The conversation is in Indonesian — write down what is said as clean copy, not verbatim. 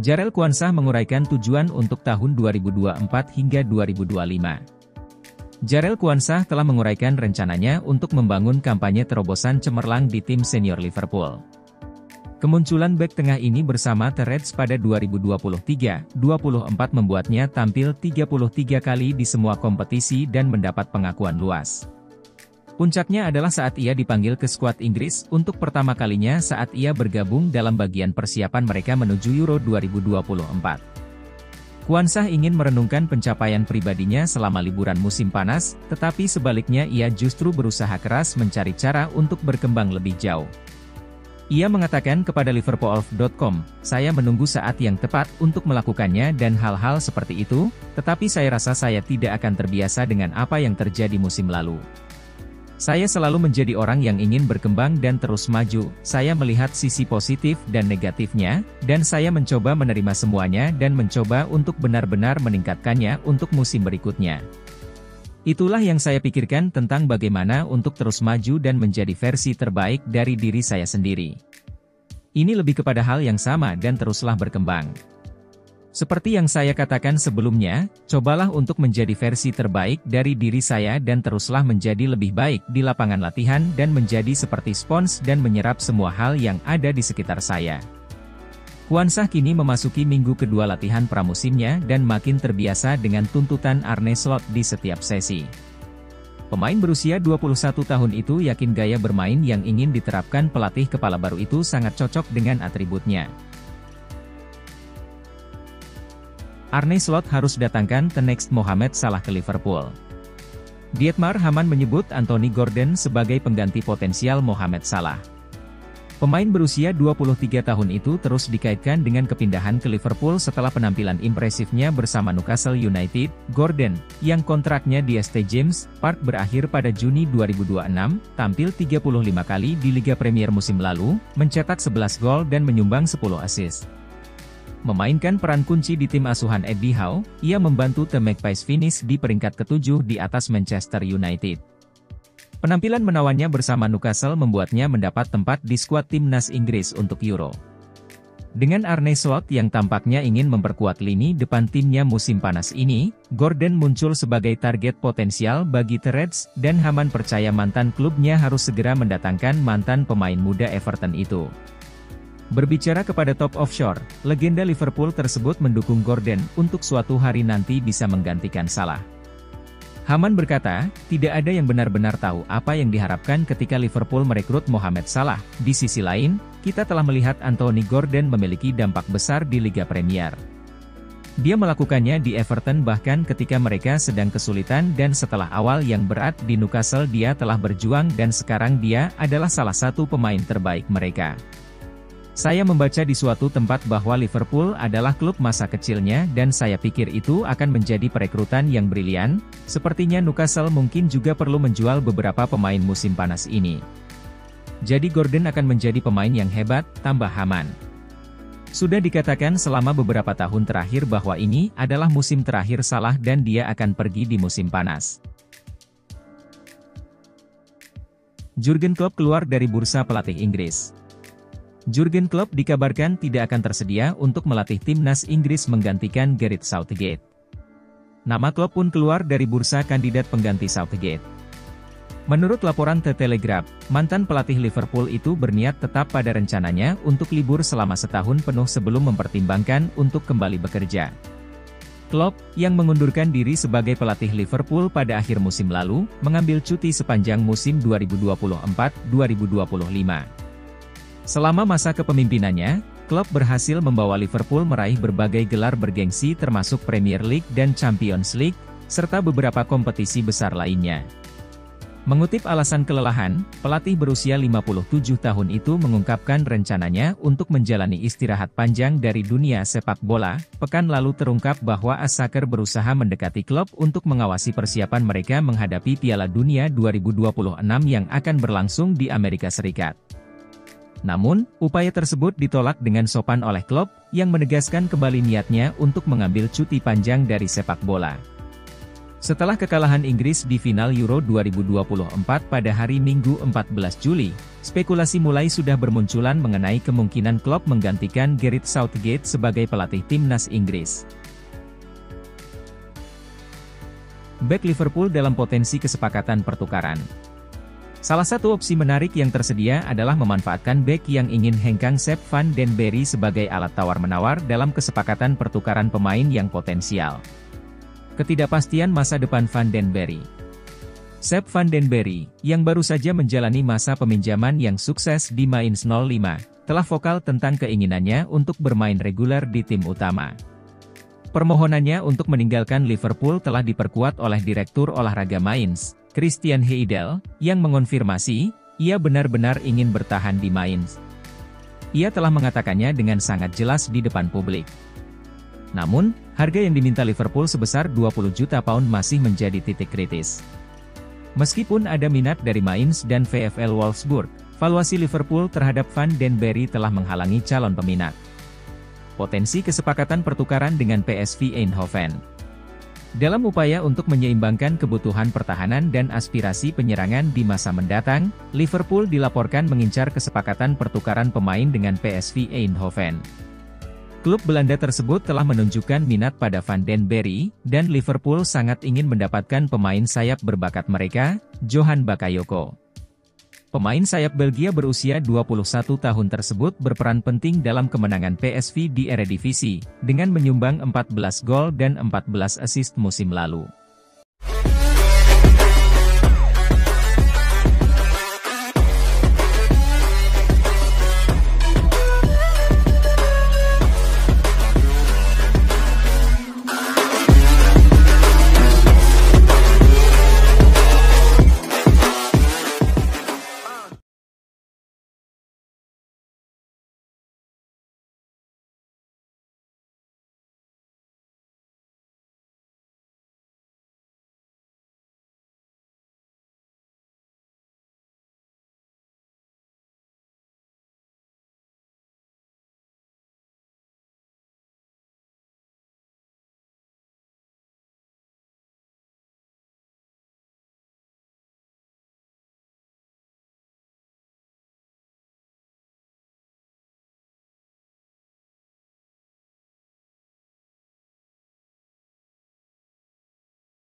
Jarell Quansah menguraikan tujuan untuk tahun 2024 hingga 2025. Jarell Quansah telah menguraikan rencananya untuk membangun kampanye terobosan cemerlang di tim senior Liverpool. Kemunculan bek tengah ini bersama The Reds pada 2023-24 membuatnya tampil 33 kali di semua kompetisi dan mendapat pengakuan luas. Puncaknya adalah saat ia dipanggil ke skuad Inggris untuk pertama kalinya saat ia bergabung dalam bagian persiapan mereka menuju Euro 2024. Quansah ingin merenungkan pencapaian pribadinya selama liburan musim panas, tetapi sebaliknya ia justru berusaha keras mencari cara untuk berkembang lebih jauh. Ia mengatakan kepada Liverpool.com, "Saya menunggu saat yang tepat untuk melakukannya dan hal-hal seperti itu, tetapi saya rasa saya tidak akan terbiasa dengan apa yang terjadi musim lalu. Saya selalu menjadi orang yang ingin berkembang dan terus maju, saya melihat sisi positif dan negatifnya, dan saya mencoba menerima semuanya dan mencoba untuk benar-benar meningkatkannya untuk musim berikutnya. Itulah yang saya pikirkan tentang bagaimana untuk terus maju dan menjadi versi terbaik dari diri saya sendiri. Ini lebih kepada hal yang sama dan teruslah berkembang. Seperti yang saya katakan sebelumnya, cobalah untuk menjadi versi terbaik dari diri saya dan teruslah menjadi lebih baik di lapangan latihan dan menjadi seperti spons dan menyerap semua hal yang ada di sekitar saya." Quansah kini memasuki minggu kedua latihan pramusimnya dan makin terbiasa dengan tuntutan Arne Slot di setiap sesi. Pemain berusia 21 tahun itu yakin gaya bermain yang ingin diterapkan pelatih kepala baru itu sangat cocok dengan atributnya. Arne Slot harus datangkan the next Mohamed Salah ke Liverpool. Dietmar Hamann menyebut Anthony Gordon sebagai pengganti potensial Mohamed Salah. Pemain berusia 23 tahun itu terus dikaitkan dengan kepindahan ke Liverpool setelah penampilan impresifnya bersama Newcastle United. Gordon, yang kontraknya di St James' Park berakhir pada Juni 2026, tampil 35 kali di Liga Premier musim lalu, mencetak 11 gol dan menyumbang 10 assist. Memainkan peran kunci di tim asuhan Eddie Howe, ia membantu The Magpies finish di peringkat ke-7 di atas Manchester United. Penampilan menawannya bersama Newcastle membuatnya mendapat tempat di skuad timnas Inggris untuk Euro. Dengan Arne Slot yang tampaknya ingin memperkuat lini depan timnya musim panas ini, Gordon muncul sebagai target potensial bagi The Reds, dan Hamann percaya mantan klubnya harus segera mendatangkan mantan pemain muda Everton itu. Berbicara kepada Top Offshore, legenda Liverpool tersebut mendukung Gordon untuk suatu hari nanti bisa menggantikan Salah. Hamann berkata, "Tidak ada yang benar-benar tahu apa yang diharapkan ketika Liverpool merekrut Mohamed Salah. Di sisi lain, kita telah melihat Anthony Gordon memiliki dampak besar di Liga Premier. Dia melakukannya di Everton bahkan ketika mereka sedang kesulitan dan setelah awal yang berat di Newcastle dia telah berjuang dan sekarang dia adalah salah satu pemain terbaik mereka. Saya membaca di suatu tempat bahwa Liverpool adalah klub masa kecilnya dan saya pikir itu akan menjadi perekrutan yang brilian. Sepertinya Newcastle mungkin juga perlu menjual beberapa pemain musim panas ini. Jadi Gordon akan menjadi pemain yang hebat," tambah Hamann. Sudah dikatakan selama beberapa tahun terakhir bahwa ini adalah musim terakhir Salah dan dia akan pergi di musim panas. Jurgen Klopp keluar dari bursa pelatih Inggris. Jurgen Klopp dikabarkan tidak akan tersedia untuk melatih timnas Inggris menggantikan Gareth Southgate. Nama Klopp pun keluar dari bursa kandidat pengganti Southgate. Menurut laporan The Telegraph, mantan pelatih Liverpool itu berniat tetap pada rencananya untuk libur selama setahun penuh sebelum mempertimbangkan untuk kembali bekerja. Klopp, yang mengundurkan diri sebagai pelatih Liverpool pada akhir musim lalu, mengambil cuti sepanjang musim 2024-2025. Selama masa kepemimpinannya, Klopp berhasil membawa Liverpool meraih berbagai gelar bergengsi termasuk Premier League dan Champions League, serta beberapa kompetisi besar lainnya. Mengutip alasan kelelahan, pelatih berusia 57 tahun itu mengungkapkan rencananya untuk menjalani istirahat panjang dari dunia sepak bola. Pekan lalu terungkap bahwa AS-Soccer berusaha mendekati Klopp untuk mengawasi persiapan mereka menghadapi Piala Dunia 2026 yang akan berlangsung di Amerika Serikat. Namun, upaya tersebut ditolak dengan sopan oleh Klopp, yang menegaskan kembali niatnya untuk mengambil cuti panjang dari sepak bola. Setelah kekalahan Inggris di final Euro 2024 pada hari Minggu 14 Juli, spekulasi mulai sudah bermunculan mengenai kemungkinan Klopp menggantikan Gareth Southgate sebagai pelatih timnas Inggris. Bek Liverpool dalam potensi kesepakatan pertukaran. Salah satu opsi menarik yang tersedia adalah memanfaatkan bek yang ingin hengkang Sepp van den Berry sebagai alat tawar-menawar dalam kesepakatan pertukaran pemain yang potensial. Ketidakpastian masa depan Van den Berry. Sepp van den Berry, yang baru saja menjalani masa peminjaman yang sukses di Mainz 05, telah vokal tentang keinginannya untuk bermain reguler di tim utama. Permohonannya untuk meninggalkan Liverpool telah diperkuat oleh Direktur Olahraga Mainz, Christian Heidel, yang mengonfirmasi, ia benar-benar ingin bertahan di Mainz. Ia telah mengatakannya dengan sangat jelas di depan publik. Namun, harga yang diminta Liverpool sebesar 20 juta pound masih menjadi titik kritis. Meskipun ada minat dari Mainz dan VfL Wolfsburg, valuasi Liverpool terhadap Van den Berry telah menghalangi calon peminat. Potensi kesepakatan pertukaran dengan PSV Eindhoven. Dalam upaya untuk menyeimbangkan kebutuhan pertahanan dan aspirasi penyerangan di masa mendatang, Liverpool dilaporkan mengincar kesepakatan pertukaran pemain dengan PSV Eindhoven. Klub Belanda tersebut telah menunjukkan minat pada Van den Berry, dan Liverpool sangat ingin mendapatkan pemain sayap berbakat mereka, Johan Bakayoko. Pemain sayap Belgia berusia 21 tahun tersebut berperan penting dalam kemenangan PSV di Eredivisie, dengan menyumbang 14 gol dan 14 assist musim lalu.